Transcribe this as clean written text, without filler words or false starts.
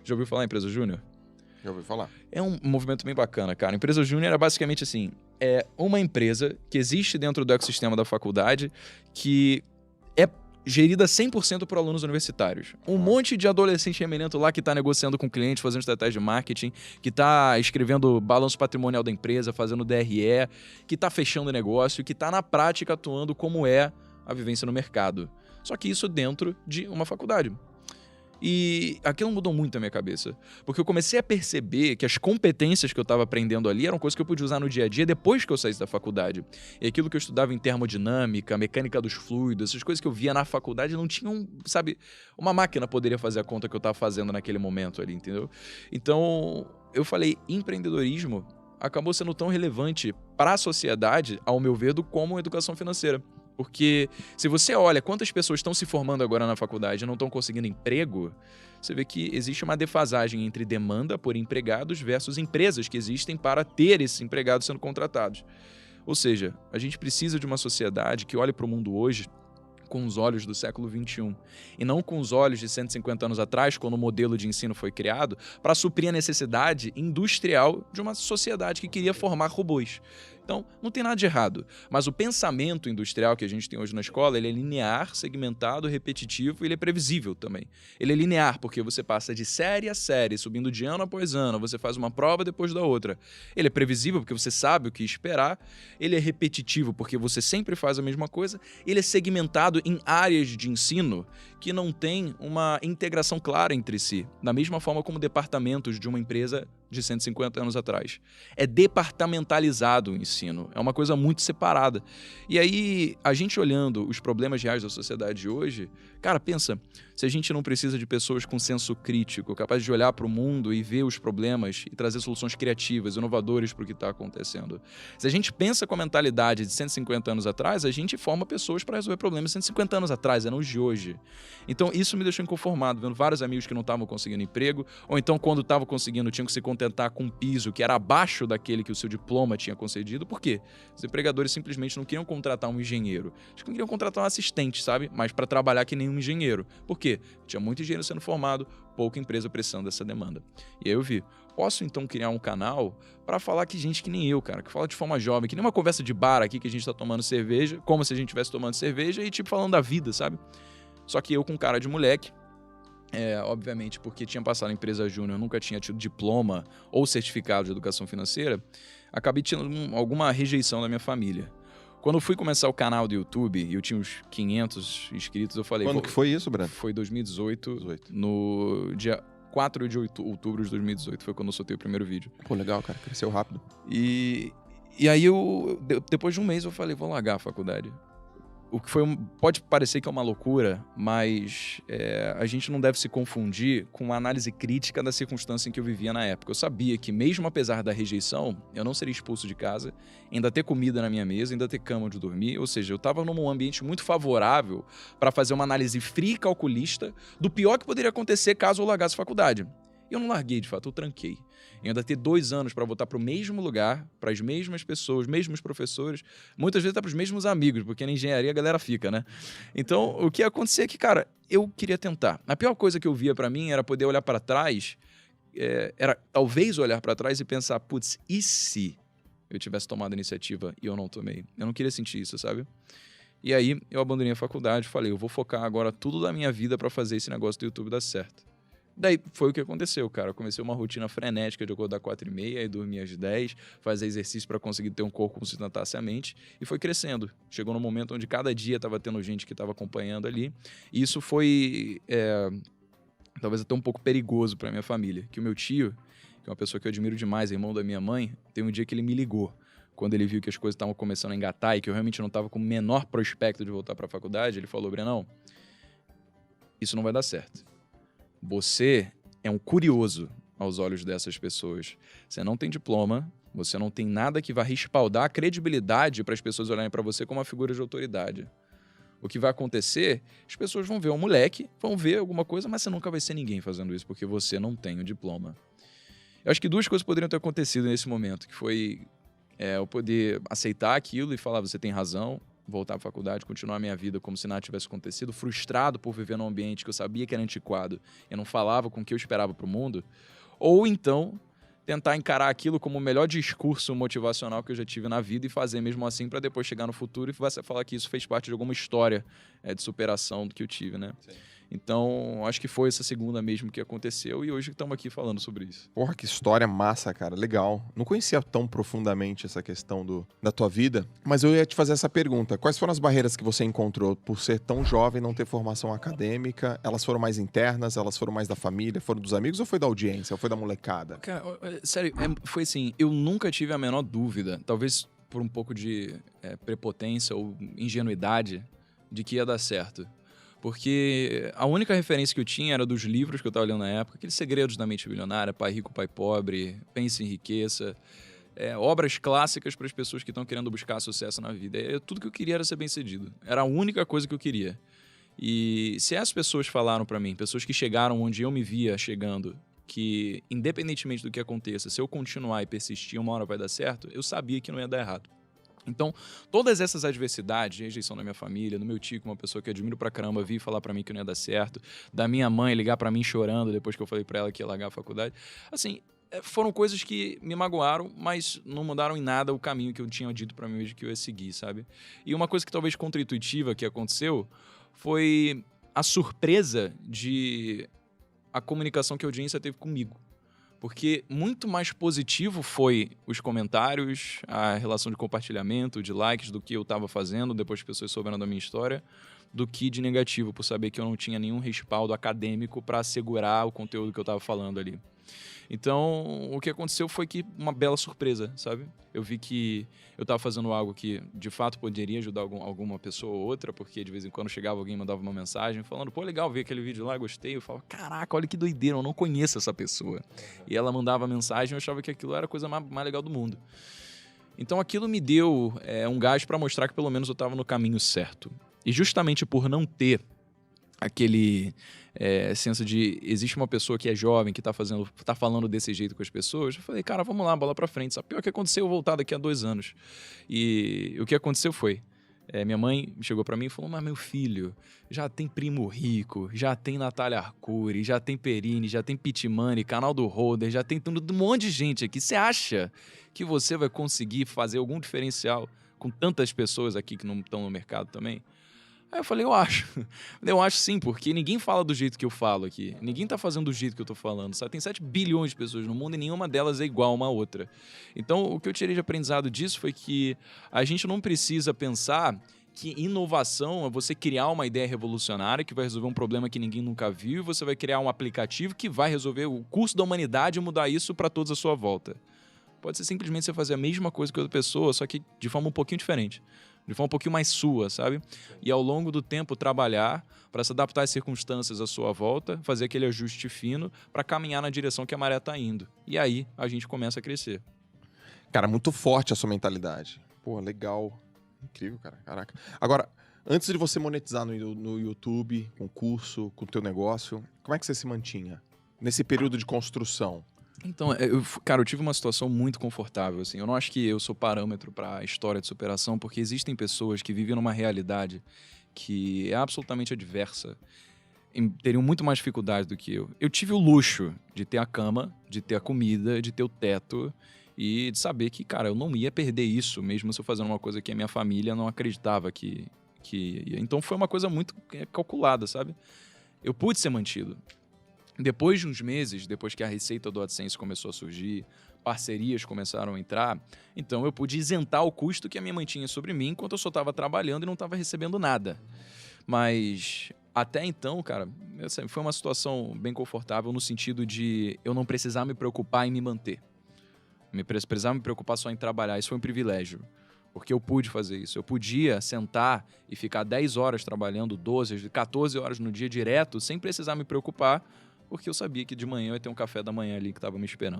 Já ouviu falar em empresa júnior? Já ouvi falar. É um movimento bem bacana, cara. A empresa júnior é basicamente assim, é uma empresa que existe dentro do ecossistema da faculdade que é gerida 100% por alunos universitários. Um monte de adolescente emerento lá que está negociando com clientes, fazendo estratégia de marketing, que está escrevendo balanço patrimonial da empresa, fazendo DRE, que está fechando negócio, que está na prática atuando como é a vivência no mercado. Só que isso dentro de uma faculdade. E aquilo mudou muito a minha cabeça, porque eu comecei a perceber que as competências que eu estava aprendendo ali eram coisas que eu podia usar no dia a dia depois que eu saísse da faculdade. E aquilo que eu estudava em termodinâmica, mecânica dos fluidos, essas coisas que eu via na faculdade não tinham, sabe, uma máquina poderia fazer a conta que eu estava fazendo naquele momento ali, entendeu? Então, eu falei, empreendedorismo acabou sendo tão relevante para a sociedade, ao meu ver, como educação financeira. Porque se você olha quantas pessoas estão se formando agora na faculdade e não estão conseguindo emprego, você vê que existe uma defasagem entre demanda por empregados versus empresas que existem para ter esses empregados sendo contratados. Ou seja, a gente precisa de uma sociedade que olhe para o mundo hoje com os olhos do século XXI e não com os olhos de 150 anos atrás, quando o modelo de ensino foi criado, para suprir a necessidade industrial de uma sociedade que queria formar robôs. Então, não tem nada de errado, mas o pensamento industrial que a gente tem hoje na escola, ele é linear, segmentado, repetitivo e ele é previsível também. Ele é linear porque você passa de série a série, subindo de ano após ano, você faz uma prova depois da outra. Ele é previsível porque você sabe o que esperar, ele é repetitivo porque você sempre faz a mesma coisa, ele é segmentado em áreas de ensino que não tem uma integração clara entre si, da mesma forma como departamentos de uma empresa de 150 anos atrás. É departamentalizado o ensino, é uma coisa muito separada. E aí, a gente olhando os problemas reais da sociedade de hoje, cara, pensa, se a gente não precisa de pessoas com senso crítico, capazes de olhar para o mundo e ver os problemas e trazer soluções criativas, inovadoras para o que está acontecendo. Se a gente pensa com a mentalidade de 150 anos atrás, a gente forma pessoas para resolver problemas 150 anos atrás, não os de hoje. Então, isso me deixou inconformado, vendo vários amigos que não estavam conseguindo emprego, ou então, quando estavam conseguindo, tinham que se contentar com um piso que era abaixo daquele que o seu diploma tinha concedido. Por quê? Os empregadores simplesmente não queriam contratar um engenheiro. Eles não queriam contratar um assistente, sabe? Mas para trabalhar que nem um engenheiro. Por quê? Tinha muito engenheiro sendo formado, pouca empresa precisando dessa demanda. E aí eu vi, posso então criar um canal para falar que gente que nem eu, cara, que fala de forma jovem, que nem uma conversa de bar aqui que a gente tá tomando cerveja, como se a gente estivesse tomando cerveja e tipo falando da vida, sabe? Só que eu com cara de moleque, obviamente porque tinha passado em empresa júnior, nunca tinha tido diploma ou certificado de educação financeira, acabei tendo alguma rejeição da minha família. Quando eu fui começar o canal do YouTube e eu tinha uns 500 inscritos, eu falei... Quando que foi isso, Breno? Foi 2018, no dia 4 de outubro de 2018, foi quando eu soltei o primeiro vídeo. Pô, legal, cara, cresceu rápido. E aí depois de um mês eu falei, vou largar a faculdade. O que pode parecer que é uma loucura, mas a gente não deve se confundir com uma análise crítica da circunstância em que eu vivia na época. Eu sabia que, mesmo apesar da rejeição, eu não seria expulso de casa, ainda ter comida na minha mesa, ainda ter cama onde dormir. Ou seja, eu estava num ambiente muito favorável para fazer uma análise fria e calculista do pior que poderia acontecer caso eu largasse a faculdade. E eu não larguei, de fato, eu tranquei. E ainda ter 2 anos para voltar para o mesmo lugar, para as mesmas pessoas, mesmos professores, muitas vezes até para os mesmos amigos, porque na engenharia a galera fica, né? Então, o que ia acontecer é que, cara, eu queria tentar. A pior coisa que eu via para mim era poder olhar para trás, era talvez olhar para trás e pensar, putz, e se eu tivesse tomado a iniciativa e eu não tomei? Eu não queria sentir isso, sabe? E aí, eu abandonei a faculdade, falei, eu vou focar agora tudo da minha vida para fazer esse negócio do YouTube dar certo. Daí foi o que aconteceu, cara. Eu comecei uma rotina frenética de acordar 4h30 e dormir às 10, fazer exercício para conseguir ter um corpo que sustentasse a mente, e foi crescendo. Chegou num momento onde cada dia estava tendo gente que estava acompanhando ali, e isso foi talvez até um pouco perigoso para minha família, que o meu tio, que é uma pessoa que eu admiro demais, irmão da minha mãe, tem um dia que ele me ligou, quando ele viu que as coisas estavam começando a engatar e que eu realmente não estava com o menor prospecto de voltar para a faculdade, ele falou, Brenão, isso não vai dar certo. Você é um curioso aos olhos dessas pessoas. Você não tem diploma, você não tem nada que vá respaldar a credibilidade para as pessoas olharem para você como uma figura de autoridade. O que vai acontecer, as pessoas vão ver um moleque, vão ver alguma coisa, mas você nunca vai ser ninguém fazendo isso, porque você não tem o diploma. Eu acho que 2 coisas poderiam ter acontecido nesse momento, que foi eu poder aceitar aquilo e falar, você tem razão, voltar à faculdade, continuar a minha vida como se nada tivesse acontecido, frustrado por viver num ambiente que eu sabia que era antiquado e não falava com o que eu esperava para o mundo, ou então tentar encarar aquilo como o melhor discurso motivacional que eu já tive na vida e fazer mesmo assim para depois chegar no futuro e você falar que isso fez parte de alguma história de superação que eu tive, né? Sim. Então, acho que foi essa segunda mesmo que aconteceu e hoje estamos aqui falando sobre isso. Porra, que história massa, cara. Legal. Não conhecia tão profundamente essa questão da tua vida, mas eu ia te fazer essa pergunta. Quais foram as barreiras que você encontrou por ser tão jovem, não ter formação acadêmica? Elas foram mais internas? Elas foram mais da família? Foram dos amigos ou foi da audiência? Ou foi da molecada? Cara, sério, foi assim, eu nunca tive a menor dúvida, talvez por um pouco de prepotência ou ingenuidade, de que ia dar certo. Porque a única referência que eu tinha era dos livros que eu estava lendo na época, aqueles Segredos da Mente Bilionária, Pai Rico, Pai Pobre, Pense em Riqueza, obras clássicas para as pessoas que estão querendo buscar sucesso na vida. Tudo que eu queria era ser bem-sucedido. Era a única coisa que eu queria. E se as pessoas falaram para mim, pessoas que chegaram onde eu me via chegando, que independentemente do que aconteça, se eu continuar e persistir, uma hora vai dar certo, eu sabia que não ia dar errado. Então, todas essas adversidades, rejeição da minha família, do meu tio, que é uma pessoa que eu admiro pra caramba, vir falar pra mim que não ia dar certo, da minha mãe ligar pra mim chorando depois que eu falei pra ela que ia largar a faculdade, assim, foram coisas que me magoaram, mas não mudaram em nada o caminho que eu tinha dito pra mim hoje que eu ia seguir, sabe? E uma coisa que talvez contra-intuitiva que aconteceu foi a surpresa de a comunicação que a audiência teve comigo. Porque muito mais positivo foi os comentários, a relação de compartilhamento, de likes do que eu estava fazendo, depois que as pessoas souberam da minha história, do que de negativo, por saber que eu não tinha nenhum respaldo acadêmico para assegurar o conteúdo que eu estava falando ali. Então, o que aconteceu foi que uma bela surpresa, sabe? Eu vi que eu estava fazendo algo que, de fato, poderia ajudar alguma pessoa ou outra, porque de vez em quando chegava alguém e mandava uma mensagem falando, pô, legal, vi aquele vídeo lá, gostei. Eu falava, caraca, olha que doideira, eu não conheço essa pessoa. E ela mandava mensagem e eu achava que aquilo era a coisa mais legal do mundo. Então, aquilo me deu um gás para mostrar que pelo menos eu estava no caminho certo. E justamente por não ter aquele senso de existe uma pessoa que é jovem, que tá falando desse jeito com as pessoas, eu falei, cara, vamos lá, bola pra frente. Sabe? Pior que aconteceu, eu voltar daqui a 2 anos. E o que aconteceu foi, minha mãe chegou pra mim e falou, mas meu filho, já tem Primo Rico, já tem Natália Arcuri, já tem Perini, já tem Pitmani, canal do Holder, já tem tudo, um monte de gente aqui. Você acha que você vai conseguir fazer algum diferencial com tantas pessoas aqui que não estão no mercado também? Aí eu falei, eu acho. Eu acho sim, porque ninguém fala do jeito que eu falo aqui. Ninguém tá fazendo do jeito que eu tô falando, sabe? Tem 7 bilhões de pessoas no mundo e nenhuma delas é igual uma outra. Então, o que eu tirei de aprendizado disso foi que a gente não precisa pensar que inovação é você criar uma ideia revolucionária que vai resolver um problema que ninguém nunca viu e você vai criar um aplicativo que vai resolver o curso da humanidade e mudar isso para todos à sua volta. Pode ser simplesmente você fazer a mesma coisa que outra pessoa, só que de forma um pouquinho diferente. De forma um pouquinho mais sua, sabe? E ao longo do tempo trabalhar para se adaptar às circunstâncias à sua volta, fazer aquele ajuste fino para caminhar na direção que a maré está indo. E aí a gente começa a crescer. Cara, muito forte a sua mentalidade. Pô, legal. Incrível, cara. Caraca. Agora, antes de você monetizar no YouTube, com o curso, com o teu negócio, como é que você se mantinha nesse período de construção? Então, eu tive uma situação muito confortável, assim. Eu não acho que eu sou parâmetro para a história de superação, porque existem pessoas que vivem numa realidade que é absolutamente adversa, teriam muito mais dificuldade do que eu. Eu tive o luxo de ter a cama, de ter a comida, de ter o teto e de saber que, cara, eu não ia perder isso, mesmo se eu fazendo uma coisa que a minha família não acreditava que ia. Então, foi uma coisa muito calculada, sabe? Eu pude ser mantido. Depois de uns meses, depois que a receita do AdSense começou a surgir, parcerias começaram a entrar, então eu pude isentar o custo que a minha mãe tinha sobre mim enquanto eu só estava trabalhando e não estava recebendo nada. Mas até então, cara, foi uma situação bem confortável no sentido de eu não precisar me preocupar em me manter. Precisar me preocupar só em trabalhar, isso foi um privilégio. Porque eu pude fazer isso. Eu podia sentar e ficar 10 horas trabalhando, 12, 14 horas no dia direto, sem precisar me preocupar, porque eu sabia que de manhã eu ia ter um café da manhã ali que estava me esperando.